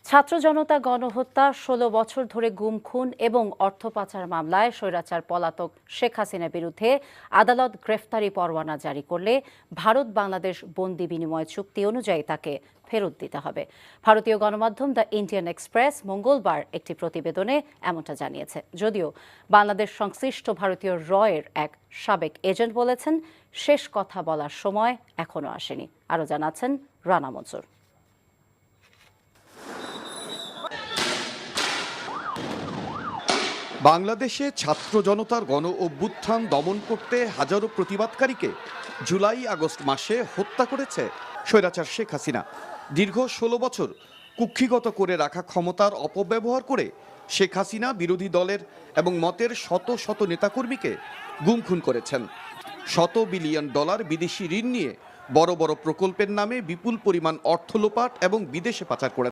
ছাত্র জনতা গণহত্যা ১৬ বছর ধরে গুম খুন এবং অর্থ পাচার মামলায় স্বৈরাচার পলাতক শেখ হাসিনার বিরুদ্ধে আদালত গ্রেফতারি পরোয়ানা জারি করলে ভারত বাংলাদেশ বন্দি বিনিময় চুক্তি অনুযায়ী তাকে ফেরত দিতে হবে। ভারতীয় গণমাধ্যম দ্য ইন্ডিয়ান এক্সপ্রেস মঙ্গলবার একটি প্রতিবেদনে এমনটা জানিয়েছে। যদিও বাংলাদেশ সংশ্লিষ্ট ভারতীয় রয়ের এক সাবেক এজেন্ট বলেছেন, শেষ কথা বলার সময় এখনো আসেনি। আরও জানাচ্ছেন রানা মনসুর। বাংলাদেশে ছাত্র জনতার গণ অভ্যুত্থান দমন করতে হাজারো প্রতিবাদকারীকে জুলাই আগস্ট মাসে হত্যা করেছে স্বৈরাচার শেখ হাসিনা। দীর্ঘ ১৬ বছর কুক্ষিগত করে রাখা ক্ষমতার অপব্যবহার করে শেখ হাসিনা বিরোধী দলের এবং মতের শত শত নেতাকর্মীকে গুম খুন করেছেন। শত বিলিয়ন ডলার বিদেশি ঋণ নিয়ে বড় বড় প্রকল্পের নামে বিপুল পরিমাণ অর্থ লোপাট এবং বিদেশে পাচার করে